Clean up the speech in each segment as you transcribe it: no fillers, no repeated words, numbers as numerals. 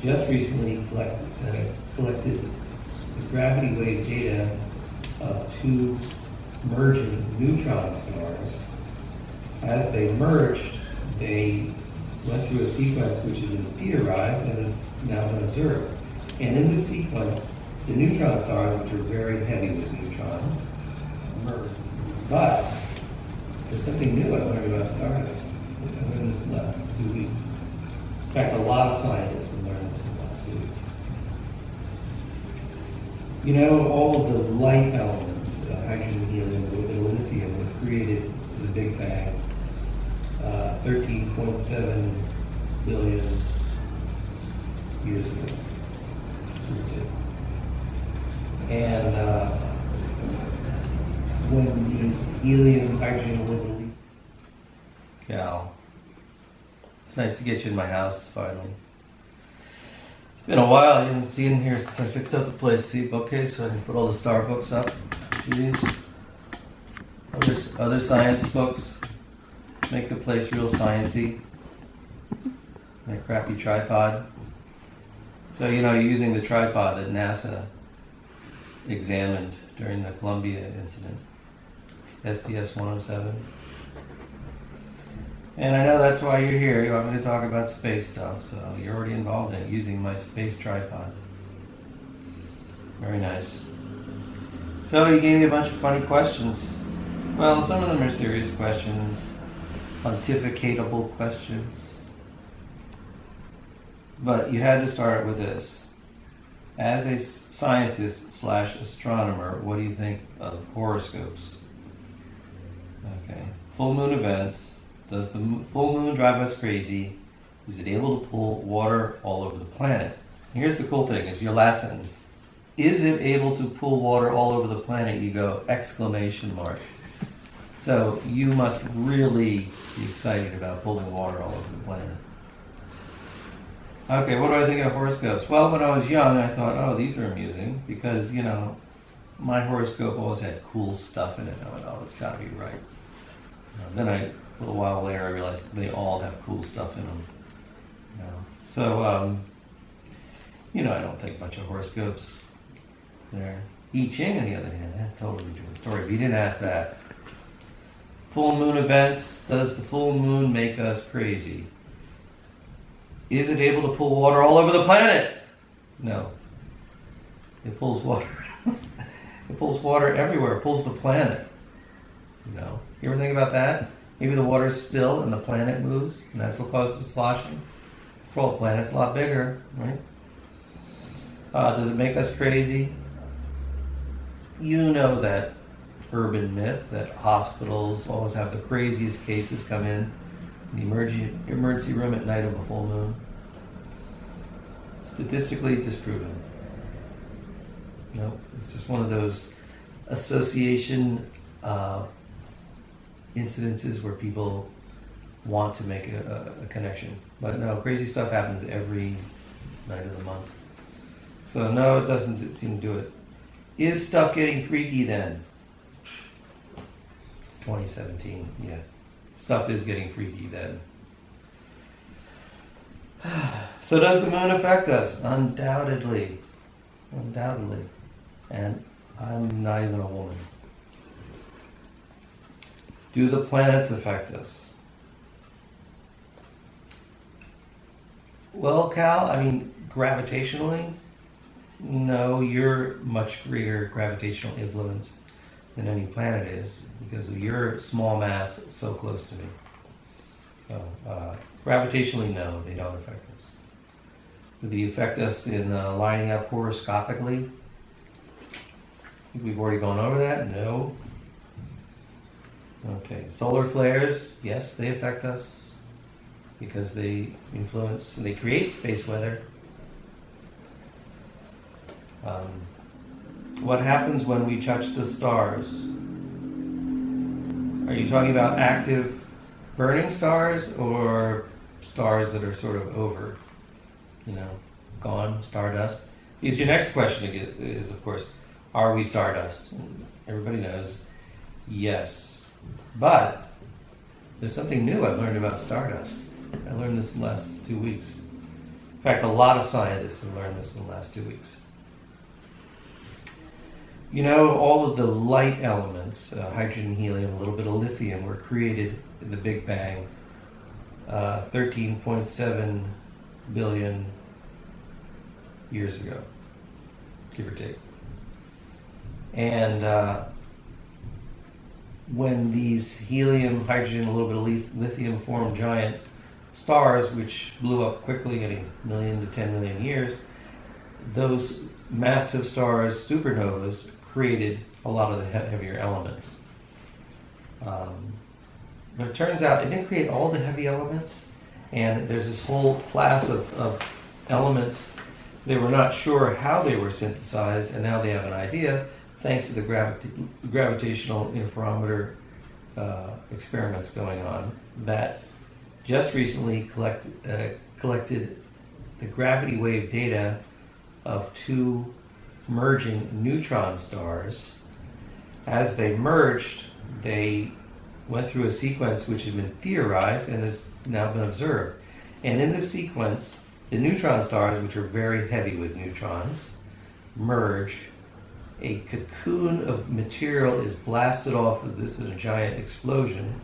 just recently collected the gravity wave data of two merging neutron stars. As they merged, they went through a sequence which has been theorized and has now been observed. And in this sequence, the neutron stars, which are very heavy with neutrons, merged. But there's something new I learned about stardust. I learned this in the last 2 weeks. In fact, a lot of scientists have learned this in the last 2 weeks. You know, all of the light elements, hydrogen, helium, a little bit of lithium, were created in the Big Bang 13.7 billion years ago. And when these helium, hydrogen, lithium. Cal, it's nice to get you in my house finally. It's been a while. You haven't been here since I fixed up the place. See, bookcase, so I can put all the star books up. See these? Other science books. Make the place real sciencey. My crappy tripod. So, you know, using the tripod that NASA examined during the Columbia incident, STS-107. And I know that's why you're here. You want me to talk about space stuff, so you're already involved in it, using my space tripod. Very nice. So you gave me a bunch of funny questions. Well, some of them are serious questions, pontificatable questions. But you had to start with this. As a scientist / astronomer, what do you think of horoscopes? Okay. Full moon events. Does the full moon drive us crazy? Is it able to pull water all over the planet? And here's the cool thing, is your last sentence. Is it able to pull water all over the planet? You go, exclamation mark. So you must really be excited about pulling water all over the planet. Okay, what do I think of horoscopes? Well, when I was young, I thought, oh, these are amusing, because, you know, my horoscope always had cool stuff in it. I went, oh, it's got to be right. Then a little while later, I realized they all have cool stuff in them. You know? So, you know, I don't think much of horoscopes there. I Ching, on the other hand, totally different story. But you didn't ask that. Full moon events. Does the full moon make us crazy? Is it able to pull water all over the planet? No. It pulls water. It pulls water everywhere. It pulls the planet. You know. You ever think about that? Maybe the water's still and the planet moves, and that's what causes the sloshing. Well, the planet's a lot bigger, right? Does it make us crazy? You know that urban myth that hospitals always have the craziest cases come in the emergency room at night of a full moon. Statistically disproven. No, it's just one of those association incidences where people want to make a connection. But no, crazy stuff happens every night of the month. So no, it doesn't seem to do it. Is stuff getting freaky then? It's 2017, yeah. Stuff is getting freaky then. So does the moon affect us? Undoubtedly. Undoubtedly. And I'm not even a woman. Do the planets affect us? Well, Cal, I mean, gravitationally, no, you're much greater gravitational influence than any planet is because of your small mass so close to me. So, gravitationally, no, they don't affect us. Do they affect us in lining up horoscopically? I think we've already gone over that. No. Okay, solar flares, yes, they affect us because they influence, they create space weather. What happens when we touch the stars? Are you talking about active burning stars or stars that are sort of over, you know, gone, stardust? Because your next question is, of course, are we stardust? Everybody knows, yes. But there's something new I've learned about stardust. I learned this in the last 2 weeks. In fact, a lot of scientists have learned this in the last 2 weeks. You know, all of the light elements, hydrogen, helium, a little bit of lithium, were created in the Big Bang 13.7 billion years ago, give or take. And when these helium, hydrogen, a little bit of lithium formed giant stars, which blew up quickly, getting 1 million to 10 million years, those massive stars, supernovas, created a lot of the heavier elements. But it turns out it didn't create all the heavy elements, and there's this whole class of elements. They were not sure how they were synthesized, and now they have an idea, thanks to the gravitational interferometer experiments going on, that just recently collected the gravity wave data of 2 merging neutron stars. As they merged, they went through a sequence which had been theorized and has now been observed. And in this sequence, the neutron stars, which are very heavy with neutrons, merge. A cocoon of material is blasted off of this in a giant explosion,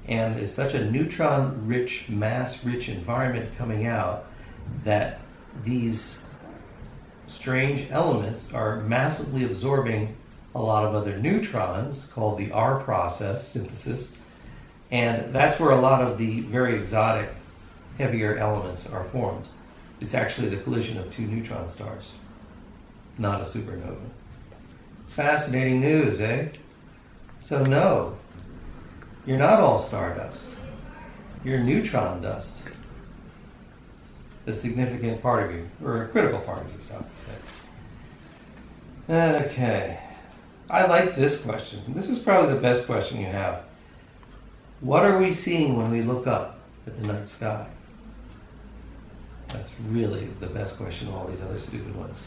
and there's such a neutron-rich, mass-rich environment coming out that these strange elements are massively absorbing a lot of other neutrons, called the R process, synthesis, and that's where a lot of the very exotic, heavier elements are formed. It's actually the collision of 2 neutron stars, not a supernova. Fascinating news, eh? So no, you're not all stardust. You're neutron dust. A significant part of you, or a critical part of you, so I would say. Okay. I like this question. This is probably the best question you have. What are we seeing when we look up at the night sky? That's really the best question of all these other stupid ones.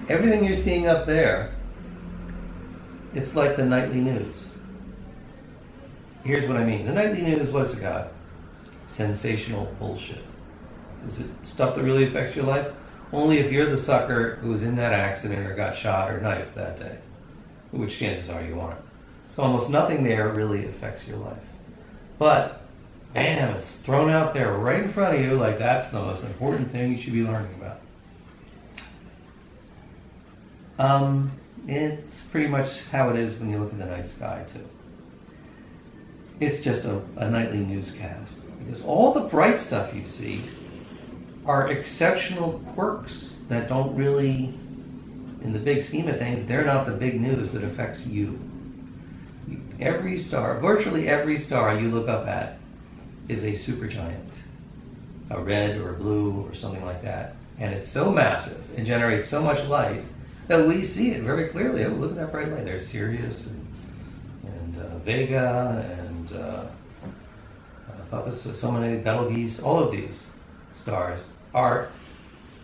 Everything you're seeing up there, it's like the nightly news. Here's what I mean. The nightly news, what's it got? Sensational bullshit. Is it stuff that really affects your life? Only if you're the sucker who was in that accident or got shot or knifed that day, which chances are you aren't. So almost nothing there really affects your life. But, bam, it's thrown out there right in front of you like that's the most important thing you should be learning about. It's pretty much how it is when you look at the night sky, too. It's just a nightly newscast. Because all the bright stuff you see are exceptional quirks that don't really, in the big scheme of things, they're not the big news that affects you. Every star, virtually every star you look up at is a supergiant, a red or a blue or something like that. And it's so massive and generates so much light that we see it very clearly. Oh, look at that bright light. There's Sirius and Vega and so many Betelgeuse. All of these stars are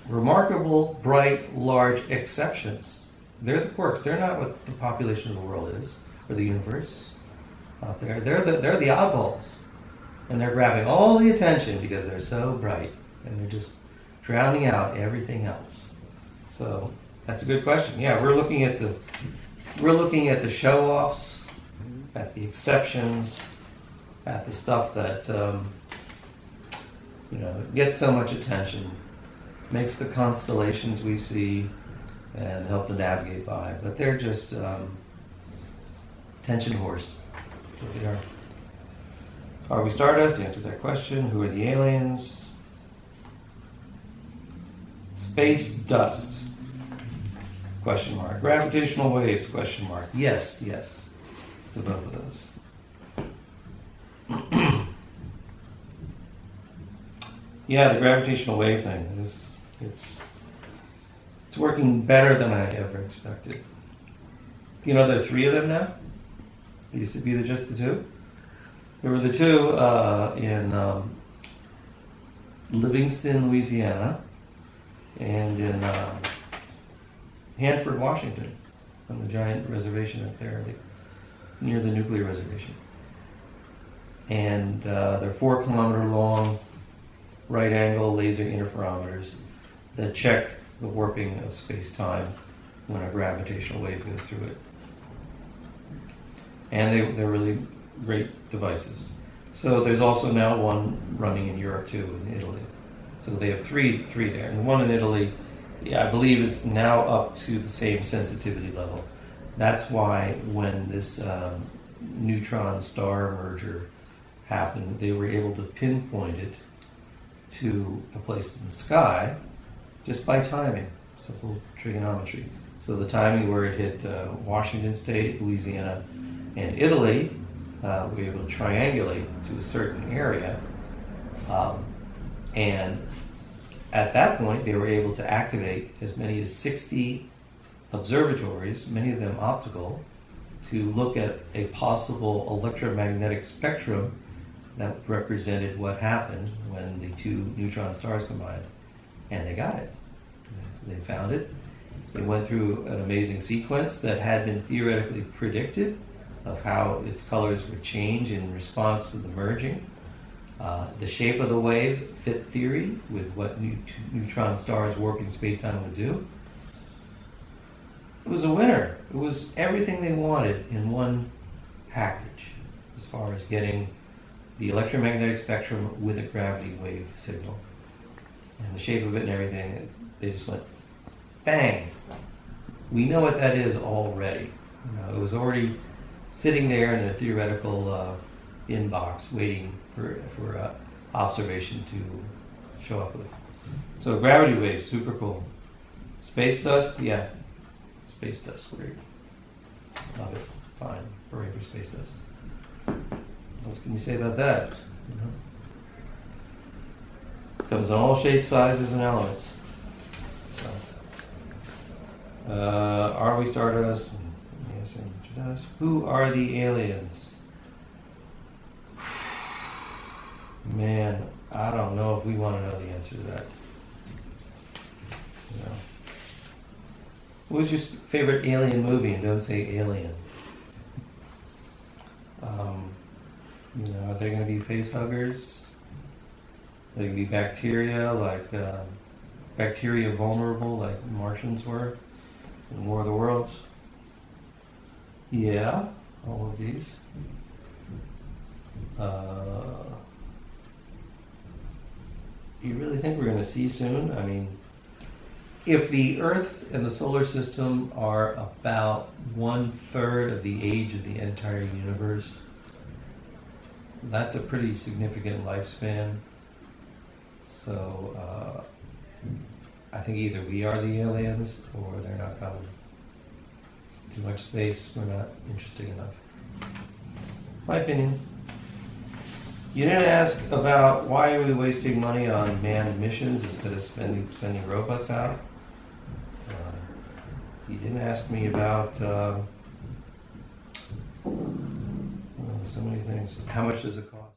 remarkable, bright, large exceptions. They're the quirks. They're not what the population of the world is, or the universe out there. They're the oddballs. And they're grabbing all the attention because they're so bright. And they're just drowning out everything else. So that's a good question. Yeah, we're looking at the show-offs, at the exceptions, at the stuff that gets so much attention, makes the constellations we see and help to navigate by. But they're just attention whores. That's what they are. Are we stardust? Answer that question. Who are the aliens? Space dust? Question mark. Gravitational waves? Question mark. Yes. So both of those. Yeah, the gravitational wave thing is it's working better than I ever expected. Do you know there are 3 of them now? There used to be just the 2. There were the 2 in Livingston, Louisiana, and in Hanford, Washington, on the giant reservation up there near the nuclear reservation. and they're 4 kilometer long, right angle laser interferometers that check the warping of space-time when a gravitational wave goes through it. And they're really great devices. So there's also now one running in Europe too, in Italy. So they have three there. And the one in Italy, I believe, is now up to the same sensitivity level. That's why when this neutron star merger happened, they were able to pinpoint it to a place in the sky just by timing, simple trigonometry. So the timing where it hit Washington State, Louisiana, and Italy, we were able to triangulate to a certain area. And at that point, they were able to activate as many as 60 observatories, many of them optical, to look at a possible electromagnetic spectrum that represented what happened when the two neutron stars combined. And they got it. They found it. It went through an amazing sequence that had been theoretically predicted of how its colors would change in response to the merging. The shape of the wave fit theory with what neutron stars warping space-time would do. It was a winner. It was everything they wanted in one package as far as getting the electromagnetic spectrum with a gravity wave signal. And the shape of it and everything, they just went bang. We know what that is already. It was already sitting there in a theoretical inbox waiting for observation to show up with. So gravity waves, super cool. Space dust, yeah. Space dust, weird. Love it, fine, hooray for space dust. What else can you say about that? Comes in all shapes, sizes, and elements. So, are we stardust? Yes, and dust. Who are the aliens? Man, I don't know if we want to know the answer to that. What was your favorite alien movie? And don't say alien. Are they going to be face huggers? Are they going to be bacteria, like bacteria vulnerable, like Martians were in War of the Worlds? Yeah, all of these. You really think we're going to see soon? I mean, if the Earth and the solar system are about 1/3 of the age of the entire universe, that's a pretty significant lifespan. So I think either we are the aliens or they're not coming. Too much space, we're not interesting enough. My opinion. You didn't ask about why are we wasting money on manned missions instead of sending robots out. You didn't ask me about so many things. How much does it cost?